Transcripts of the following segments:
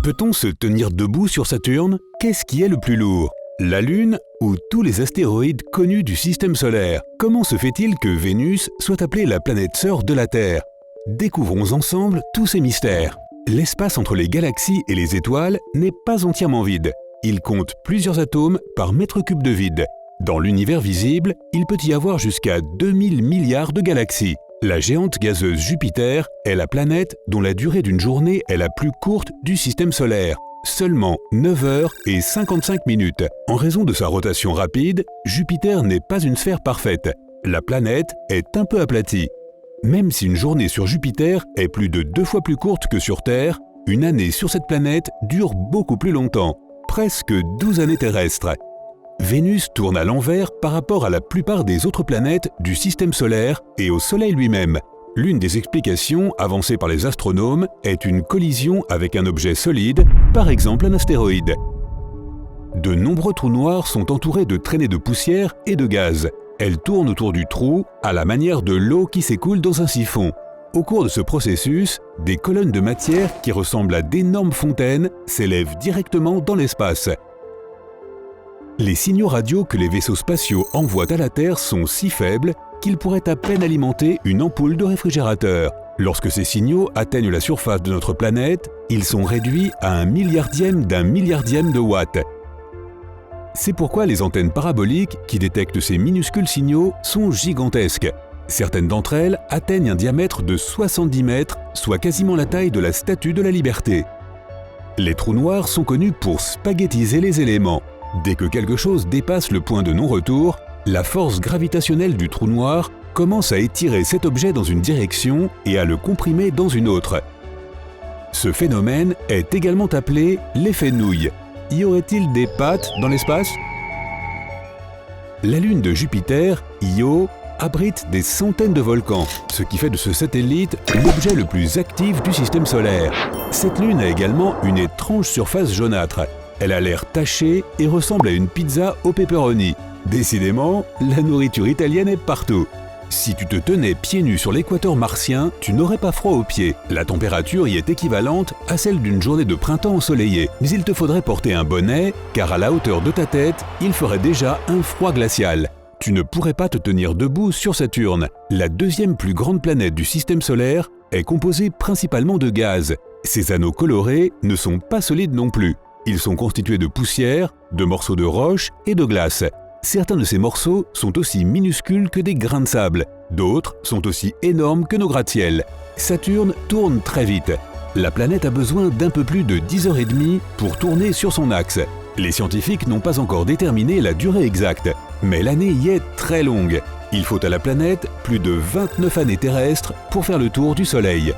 Peut-on se tenir debout sur Saturne? Qu'est-ce qui est le plus lourd? La Lune ou tous les astéroïdes connus du système solaire? Comment se fait-il que Vénus soit appelée la planète sœur de la Terre? Découvrons ensemble tous ces mystères. L'espace entre les galaxies et les étoiles n'est pas entièrement vide. Il compte plusieurs atomes par mètre cube de vide. Dans l'univers visible, il peut y avoir jusqu'à 2000 milliards de galaxies. La géante gazeuse Jupiter est la planète dont la durée d'une journée est la plus courte du système solaire. Seulement 9 heures et 55 minutes. En raison de sa rotation rapide, Jupiter n'est pas une sphère parfaite. La planète est un peu aplatie. Même si une journée sur Jupiter est plus de 2 fois plus courte que sur Terre, une année sur cette planète dure beaucoup plus longtemps, presque 12 années terrestres. Vénus tourne à l'envers par rapport à la plupart des autres planètes du système solaire et au Soleil lui-même. L'une des explications avancées par les astronomes est une collision avec un objet solide, par exemple un astéroïde. De nombreux trous noirs sont entourés de traînées de poussière et de gaz. Elles tournent autour du trou à la manière de l'eau qui s'écoule dans un siphon. Au cours de ce processus, des colonnes de matière qui ressemblent à d'énormes fontaines s'élèvent directement dans l'espace. Les signaux radio que les vaisseaux spatiaux envoient à la Terre sont si faibles qu'ils pourraient à peine alimenter une ampoule de réfrigérateur. Lorsque ces signaux atteignent la surface de notre planète, ils sont réduits à 1/1000 d'un milliardième de watt. C'est pourquoi les antennes paraboliques qui détectent ces minuscules signaux sont gigantesques. Certaines d'entre elles atteignent un diamètre de 70 mètres, soit quasiment la taille de la Statue de la Liberté. Les trous noirs sont connus pour spaghettiser les éléments. Dès que quelque chose dépasse le point de non-retour, la force gravitationnelle du trou noir commence à étirer cet objet dans une direction et à le comprimer dans une autre. Ce phénomène est également appelé l'effet nouille. Y aurait-il des pattes dans l'espace? La lune de Jupiter, Io, abrite des centaines de volcans, ce qui fait de ce satellite l'objet le plus actif du système solaire. Cette lune a également une étrange surface jaunâtre. Elle a l'air tachée et ressemble à une pizza au pepperoni. Décidément, la nourriture italienne est partout. Si tu te tenais pieds nus sur l'équateur martien, tu n'aurais pas froid aux pieds. La température y est équivalente à celle d'une journée de printemps ensoleillée. Mais il te faudrait porter un bonnet, car à la hauteur de ta tête, il ferait déjà un froid glacial. Tu ne pourrais pas te tenir debout sur Saturne. La deuxième plus grande planète du système solaire est composée principalement de gaz. Ces anneaux colorés ne sont pas solides non plus. Ils sont constitués de poussière, de morceaux de roche et de glace. Certains de ces morceaux sont aussi minuscules que des grains de sable. D'autres sont aussi énormes que nos gratte-ciels. Saturne tourne très vite. La planète a besoin d'un peu plus de 10h30 pour tourner sur son axe. Les scientifiques n'ont pas encore déterminé la durée exacte, mais l'année y est très longue. Il faut à la planète plus de 29 années terrestres pour faire le tour du Soleil.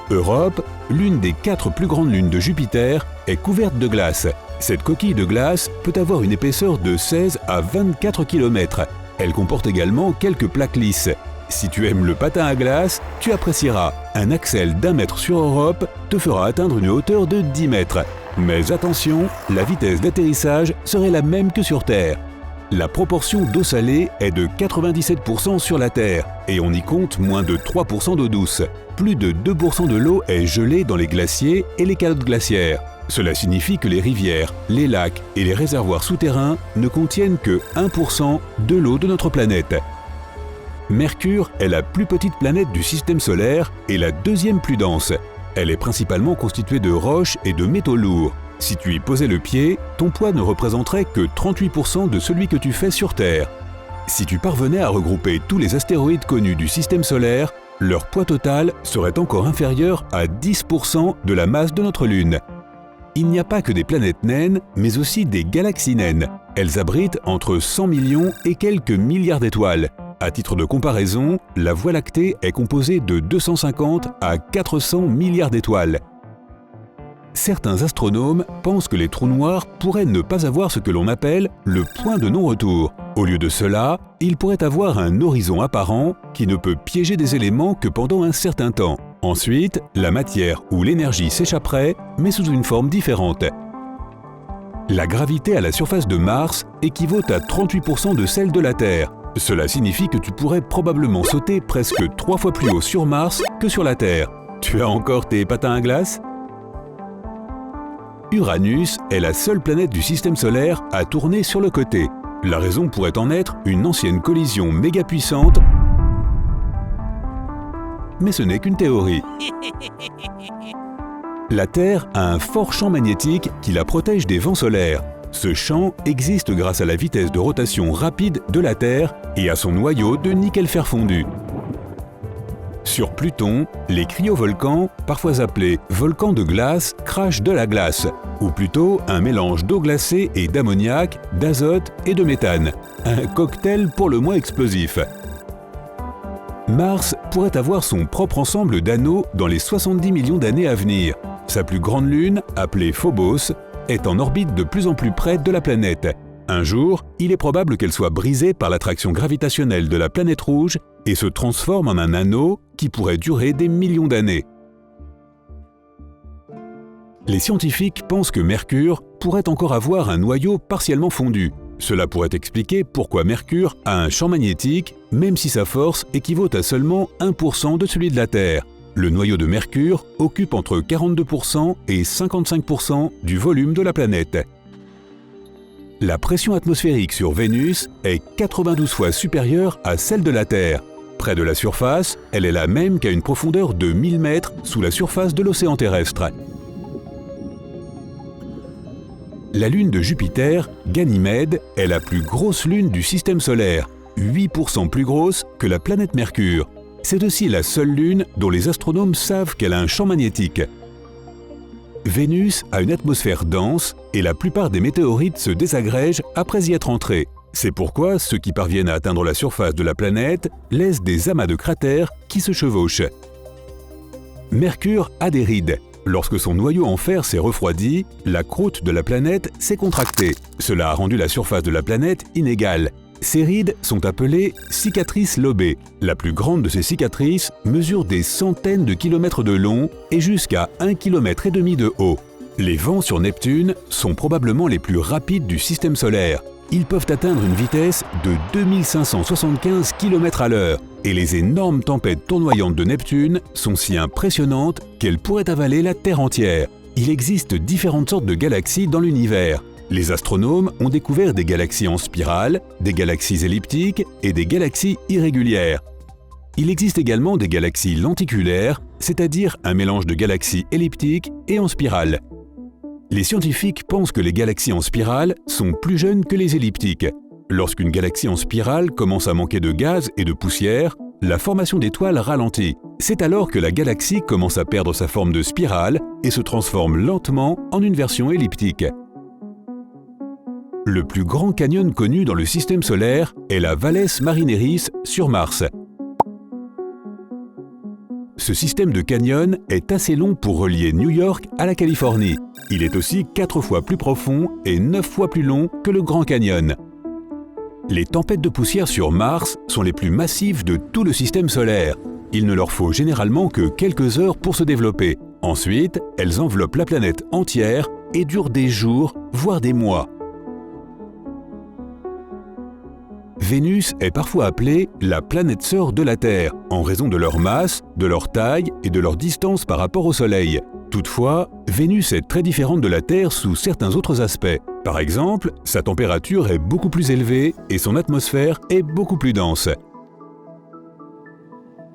Europe, l'une des 4 plus grandes lunes de Jupiter, est couverte de glace. Cette coquille de glace peut avoir une épaisseur de 16 à 24 km. Elle comporte également quelques plaques lisses. Si tu aimes le patin à glace, tu apprécieras. Un axel d'1 mètre sur Europe te fera atteindre une hauteur de 10 mètres. Mais attention, la vitesse d'atterrissage serait la même que sur Terre. La proportion d'eau salée est de 97% sur la Terre et on y compte moins de 3% d'eau douce. Plus de 2% de l'eau est gelée dans les glaciers et les calottes glaciaires. Cela signifie que les rivières, les lacs et les réservoirs souterrains ne contiennent que 1% de l'eau de notre planète. Mercure est la plus petite planète du système solaire et la deuxième plus dense. Elle est principalement constituée de roches et de métaux lourds. Si tu y posais le pied, ton poids ne représenterait que 38% de celui que tu fais sur Terre. Si tu parvenais à regrouper tous les astéroïdes connus du système solaire, leur poids total serait encore inférieur à 10% de la masse de notre Lune. Il n'y a pas que des planètes naines, mais aussi des galaxies naines. Elles abritent entre 100 millions et quelques milliards d'étoiles. À titre de comparaison, la Voie lactée est composée de 250 à 400 milliards d'étoiles. Certains astronomes pensent que les trous noirs pourraient ne pas avoir ce que l'on appelle le point de non-retour. Au lieu de cela, ils pourraient avoir un horizon apparent qui ne peut piéger des éléments que pendant un certain temps. Ensuite, la matière ou l'énergie s'échapperait, mais sous une forme différente. La gravité à la surface de Mars équivaut à 38% de celle de la Terre. Cela signifie que tu pourrais probablement sauter presque 3 fois plus haut sur Mars que sur la Terre. Tu as encore tes patins à glace? Uranus est la seule planète du système solaire à tourner sur le côté. La raison pourrait en être une ancienne collision méga puissante, mais ce n'est qu'une théorie. La Terre a un fort champ magnétique qui la protège des vents solaires. Ce champ existe grâce à la vitesse de rotation rapide de la Terre et à son noyau de nickel fer fondu. Sur Pluton, les cryovolcans, parfois appelés volcans de glace, crachent de la glace, ou plutôt un mélange d'eau glacée et d'ammoniac, d'azote et de méthane. Un cocktail pour le moins explosif. Mars pourrait avoir son propre ensemble d'anneaux dans les 70 millions d'années à venir. Sa plus grande lune, appelée Phobos, est en orbite de plus en plus près de la planète. Un jour, il est probable qu'elle soit brisée par l'attraction gravitationnelle de la planète rouge et se transforme en un anneau qui pourrait durer des millions d'années. Les scientifiques pensent que Mercure pourrait encore avoir un noyau partiellement fondu. Cela pourrait expliquer pourquoi Mercure a un champ magnétique, même si sa force équivaut à seulement 1% de celui de la Terre. Le noyau de Mercure occupe entre 42% et 55% du volume de la planète. La pression atmosphérique sur Vénus est 92 fois supérieure à celle de la Terre. Près de la surface, elle est la même qu'à une profondeur de 1000 mètres sous la surface de l'océan terrestre. La lune de Jupiter, Ganymède, est la plus grosse lune du système solaire, 8% plus grosse que la planète Mercure. C'est aussi la seule lune dont les astronomes savent qu'elle a un champ magnétique. Vénus a une atmosphère dense et la plupart des météorites se désagrègent après y être entrés. C'est pourquoi ceux qui parviennent à atteindre la surface de la planète laissent des amas de cratères qui se chevauchent. Mercure a des rides. Lorsque son noyau en fer s'est refroidi, la croûte de la planète s'est contractée. Cela a rendu la surface de la planète inégale. Ces rides sont appelées cicatrices lobées. La plus grande de ces cicatrices mesure des centaines de kilomètres de long et jusqu'à 1,5 km de haut. Les vents sur Neptune sont probablement les plus rapides du système solaire. Ils peuvent atteindre une vitesse de 2575 km/h et les énormes tempêtes tournoyantes de Neptune sont si impressionnantes qu'elles pourraient avaler la Terre entière. Il existe différentes sortes de galaxies dans l'univers. Les astronomes ont découvert des galaxies en spirale, des galaxies elliptiques et des galaxies irrégulières. Il existe également des galaxies lenticulaires, c'est-à-dire un mélange de galaxies elliptiques et en spirale. Les scientifiques pensent que les galaxies en spirale sont plus jeunes que les elliptiques. Lorsqu'une galaxie en spirale commence à manquer de gaz et de poussière, la formation d'étoiles ralentit. C'est alors que la galaxie commence à perdre sa forme de spirale et se transforme lentement en une version elliptique. Le plus grand canyon connu dans le système solaire est la Valles Marineris sur Mars. Ce système de canyon est assez long pour relier New York à la Californie. Il est aussi 4 fois plus profond et 9 fois plus long que le Grand Canyon. Les tempêtes de poussière sur Mars sont les plus massives de tout le système solaire. Il ne leur faut généralement que quelques heures pour se développer. Ensuite, elles enveloppent la planète entière et durent des jours, voire des mois. Vénus est parfois appelée la planète sœur de la Terre, en raison de leur masse, de leur taille et de leur distance par rapport au Soleil. Toutefois, Vénus est très différente de la Terre sous certains autres aspects. Par exemple, sa température est beaucoup plus élevée et son atmosphère est beaucoup plus dense.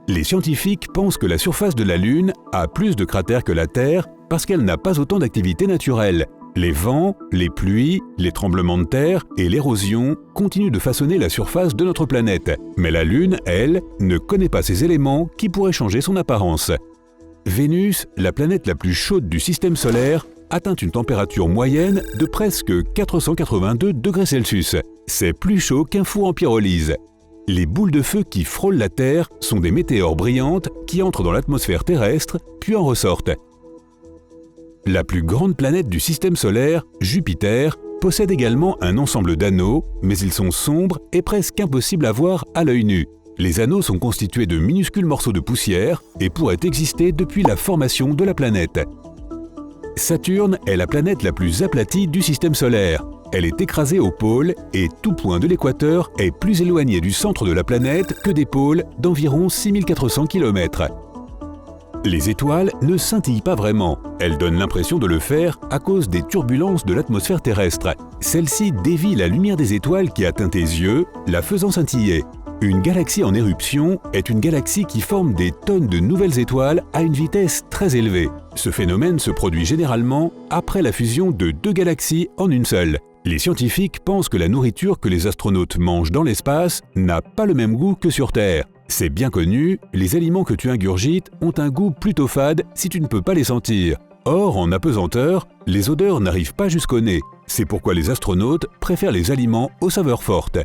Les scientifiques pensent que la surface de la Lune a plus de cratères que la Terre parce qu'elle n'a pas autant d'activité naturelle. Les vents, les pluies, les tremblements de terre et l'érosion continuent de façonner la surface de notre planète. Mais la Lune, elle, ne connaît pas ces éléments qui pourraient changer son apparence. Vénus, la planète la plus chaude du système solaire, atteint une température moyenne de presque 482 degrés Celsius. C'est plus chaud qu'un four en pyrolyse. Les boules de feu qui frôlent la Terre sont des météores brillantes qui entrent dans l'atmosphère terrestre, puis en ressortent. La plus grande planète du système solaire, Jupiter, possède également un ensemble d'anneaux, mais ils sont sombres et presque impossibles à voir à l'œil nu. Les anneaux sont constitués de minuscules morceaux de poussière et pourraient exister depuis la formation de la planète. Saturne est la planète la plus aplatie du système solaire. Elle est écrasée au pôle et tout point de l'équateur est plus éloigné du centre de la planète que des pôles d'environ 6400 km. Les étoiles ne scintillent pas vraiment. Elles donnent l'impression de le faire à cause des turbulences de l'atmosphère terrestre. Celle-ci dévie la lumière des étoiles qui atteint tes yeux, la faisant scintiller. Une galaxie en éruption est une galaxie qui forme des tonnes de nouvelles étoiles à une vitesse très élevée. Ce phénomène se produit généralement après la fusion de deux galaxies en une seule. Les scientifiques pensent que la nourriture que les astronautes mangent dans l'espace n'a pas le même goût que sur Terre. C'est bien connu, les aliments que tu ingurgites ont un goût plutôt fade si tu ne peux pas les sentir. Or, en apesanteur, les odeurs n'arrivent pas jusqu'au nez. C'est pourquoi les astronautes préfèrent les aliments aux saveurs fortes.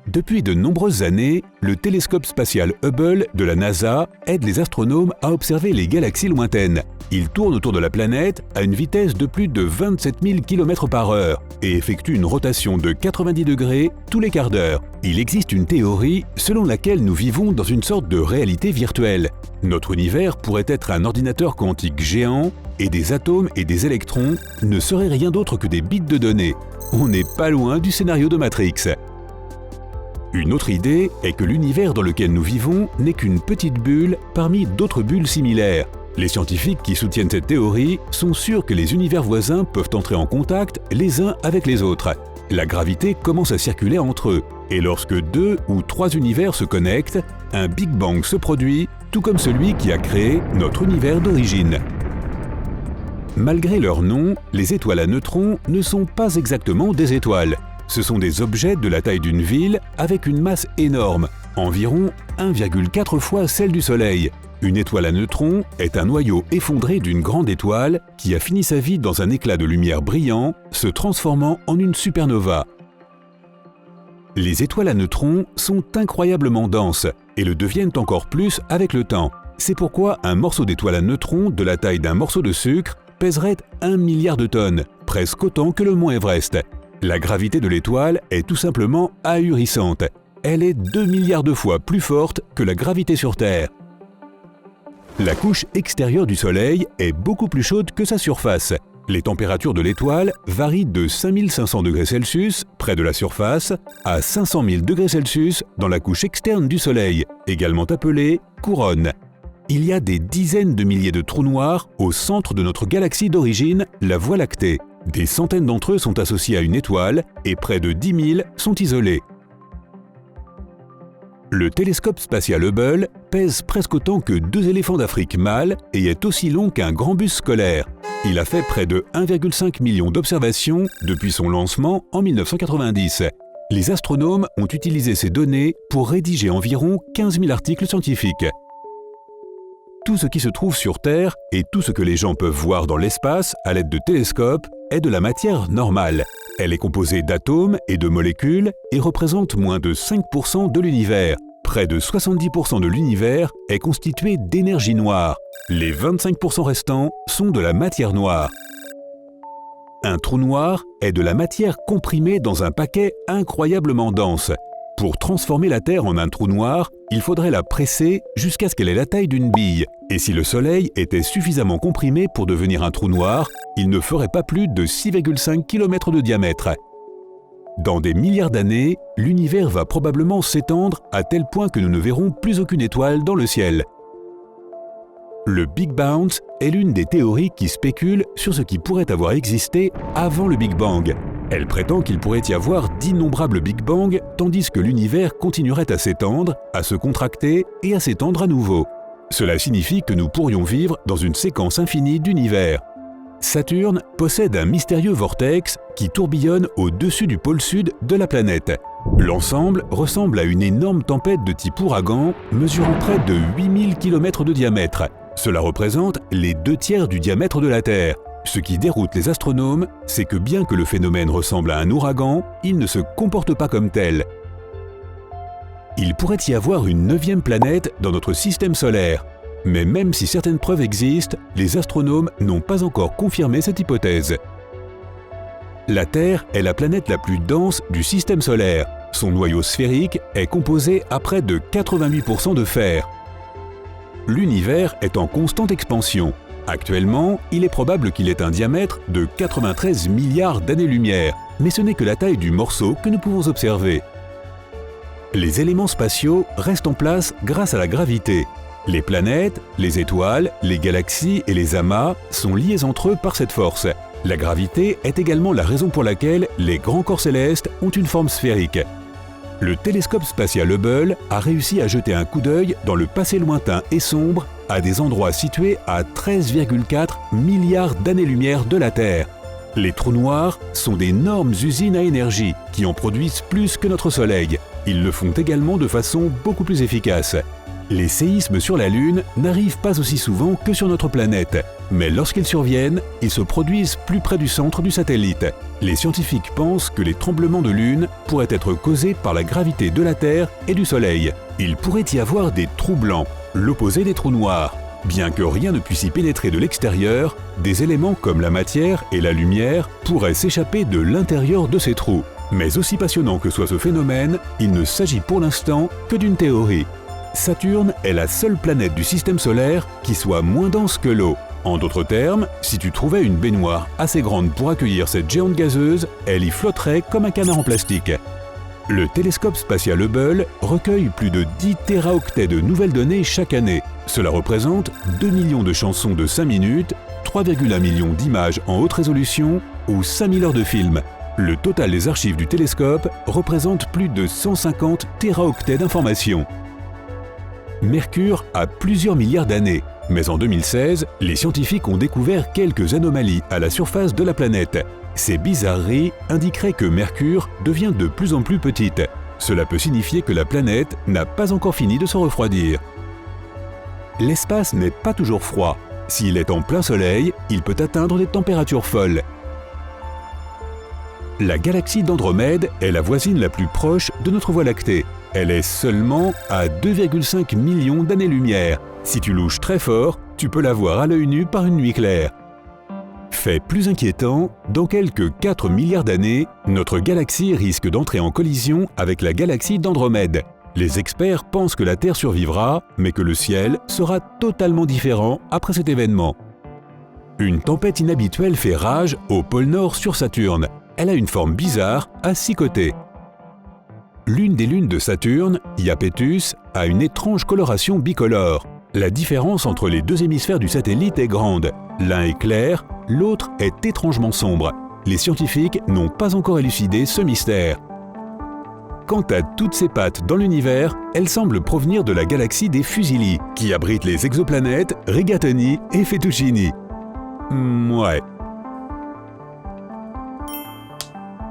Depuis de nombreuses années, le télescope spatial Hubble de la NASA aide les astronomes à observer les galaxies lointaines. Il tourne autour de la planète à une vitesse de plus de 27 000 km/h et effectue une rotation de 90 degrés tous les quarts d'heure. Il existe une théorie selon laquelle nous vivons dans une sorte de réalité virtuelle. Notre univers pourrait être un ordinateur quantique géant et des atomes et des électrons ne seraient rien d'autre que des bits de données. On n'est pas loin du scénario de Matrix. Une autre idée est que l'univers dans lequel nous vivons n'est qu'une petite bulle parmi d'autres bulles similaires. Les scientifiques qui soutiennent cette théorie sont sûrs que les univers voisins peuvent entrer en contact les uns avec les autres. La gravité commence à circuler entre eux, et lorsque 2 ou 3 univers se connectent, un Big Bang se produit, tout comme celui qui a créé notre univers d'origine. Malgré leur nom, les étoiles à neutrons ne sont pas exactement des étoiles. Ce sont des objets de la taille d'une ville avec une masse énorme, environ 1,4 fois celle du Soleil. Une étoile à neutrons est un noyau effondré d'une grande étoile qui a fini sa vie dans un éclat de lumière brillant, se transformant en une supernova. Les étoiles à neutrons sont incroyablement denses et le deviennent encore plus avec le temps. C'est pourquoi un morceau d'étoile à neutrons de la taille d'un morceau de sucre pèserait 1 milliard de tonnes, presque autant que le mont Everest. La gravité de l'étoile est tout simplement ahurissante. Elle est 2 milliards de fois plus forte que la gravité sur Terre. La couche extérieure du Soleil est beaucoup plus chaude que sa surface. Les températures de l'étoile varient de 5500 degrés Celsius près de la surface à 500 000 degrés Celsius dans la couche externe du Soleil, également appelée couronne. Il y a des dizaines de milliers de trous noirs au centre de notre galaxie d'origine, la Voie lactée. Des centaines d'entre eux sont associés à une étoile et près de 10 000 sont isolés. Le télescope spatial Hubble pèse presque autant que 2 éléphants d'Afrique mâles et est aussi long qu'un grand bus scolaire. Il a fait près de 1,5 million d'observations depuis son lancement en 1990. Les astronomes ont utilisé ces données pour rédiger environ 15 000 articles scientifiques. Tout ce qui se trouve sur Terre et tout ce que les gens peuvent voir dans l'espace à l'aide de télescopes est de la matière normale. Elle est composée d'atomes et de molécules et représente moins de 5% de l'univers. Près de 70% de l'univers est constitué d'énergie noire. Les 25% restants sont de la matière noire. Un trou noir est de la matière comprimée dans un paquet incroyablement dense. Pour transformer la Terre en un trou noir, il faudrait la presser jusqu'à ce qu'elle ait la taille d'une bille. Et si le Soleil était suffisamment comprimé pour devenir un trou noir, il ne ferait pas plus de 6,5 km de diamètre. Dans des milliards d'années, l'univers va probablement s'étendre à tel point que nous ne verrons plus aucune étoile dans le ciel. Le Big Bounce est l'une des théories qui spéculent sur ce qui pourrait avoir existé avant le Big Bang. Elle prétend qu'il pourrait y avoir d'innombrables Big Bang, tandis que l'univers continuerait à s'étendre, à se contracter et à s'étendre à nouveau. Cela signifie que nous pourrions vivre dans une séquence infinie d'univers. Saturne possède un mystérieux vortex qui tourbillonne au-dessus du pôle sud de la planète. L'ensemble ressemble à une énorme tempête de type ouragan, mesurant près de 8000 km de diamètre. Cela représente les 2/3 du diamètre de la Terre. Ce qui déroute les astronomes, c'est que bien que le phénomène ressemble à un ouragan, il ne se comporte pas comme tel. Il pourrait y avoir une 9e planète dans notre système solaire. Mais même si certaines preuves existent, les astronomes n'ont pas encore confirmé cette hypothèse. La Terre est la planète la plus dense du système solaire. Son noyau sphérique est composé à près de 88% de fer. L'univers est en constante expansion. Actuellement, il est probable qu'il ait un diamètre de 93 milliards d'années-lumière, mais ce n'est que la taille du morceau que nous pouvons observer. Les éléments spatiaux restent en place grâce à la gravité. Les planètes, les étoiles, les galaxies et les amas sont liés entre eux par cette force. La gravité est également la raison pour laquelle les grands corps célestes ont une forme sphérique. Le télescope spatial Hubble a réussi à jeter un coup d'œil dans le passé lointain et sombre à des endroits situés à 13,4 milliards d'années-lumière de la Terre. Les trous noirs sont d'énormes usines à énergie qui en produisent plus que notre Soleil. Ils le font également de façon beaucoup plus efficace. Les séismes sur la Lune n'arrivent pas aussi souvent que sur notre planète, mais lorsqu'ils surviennent, ils se produisent plus près du centre du satellite. Les scientifiques pensent que les tremblements de Lune pourraient être causés par la gravité de la Terre et du Soleil. Il pourrait y avoir des trous blancs, l'opposé des trous noirs. Bien que rien ne puisse y pénétrer de l'extérieur, des éléments comme la matière et la lumière pourraient s'échapper de l'intérieur de ces trous. Mais aussi passionnant que soit ce phénomène, il ne s'agit pour l'instant que d'une théorie. Saturne est la seule planète du système solaire qui soit moins dense que l'eau. En d'autres termes, si tu trouvais une baignoire assez grande pour accueillir cette géante gazeuse, elle y flotterait comme un canard en plastique. Le télescope spatial Hubble recueille plus de 10 téraoctets de nouvelles données chaque année. Cela représente 2 millions de chansons de 5 minutes, 3,1 millions d'images en haute résolution ou 5000 heures de film. Le total des archives du télescope représente plus de 150 téraoctets d'informations. Mercure a plusieurs milliards d'années, mais en 2016, les scientifiques ont découvert quelques anomalies à la surface de la planète. Ces bizarreries indiqueraient que Mercure devient de plus en plus petite. Cela peut signifier que la planète n'a pas encore fini de se refroidir. L'espace n'est pas toujours froid. S'il est en plein soleil, il peut atteindre des températures folles. La galaxie d'Andromède est la voisine la plus proche de notre Voie lactée. Elle est seulement à 2,5 millions d'années-lumière. Si tu louches très fort, tu peux la voir à l'œil nu par une nuit claire. Fait plus inquiétant, dans quelques 4 milliards d'années, notre galaxie risque d'entrer en collision avec la galaxie d'Andromède. Les experts pensent que la Terre survivra, mais que le ciel sera totalement différent après cet événement. Une tempête inhabituelle fait rage au pôle Nord sur Saturne. Elle a une forme bizarre à 6 côtés. L'une des lunes de Saturne, Iapetus, a une étrange coloration bicolore. La différence entre les deux hémisphères du satellite est grande. L'un est clair, l'autre est étrangement sombre. Les scientifiques n'ont pas encore élucidé ce mystère. Quant à toutes ces pattes dans l'univers, elles semblent provenir de la galaxie des Fusili, qui abrite les exoplanètes Rigatoni et Fettuccini. Ouais.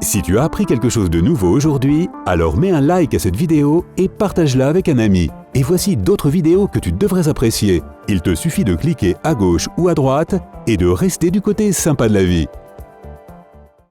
Si tu as appris quelque chose de nouveau aujourd'hui, alors mets un like à cette vidéo et partage-la avec un ami. Et voici d'autres vidéos que tu devrais apprécier. Il te suffit de cliquer à gauche ou à droite et de rester du côté sympa de la vie.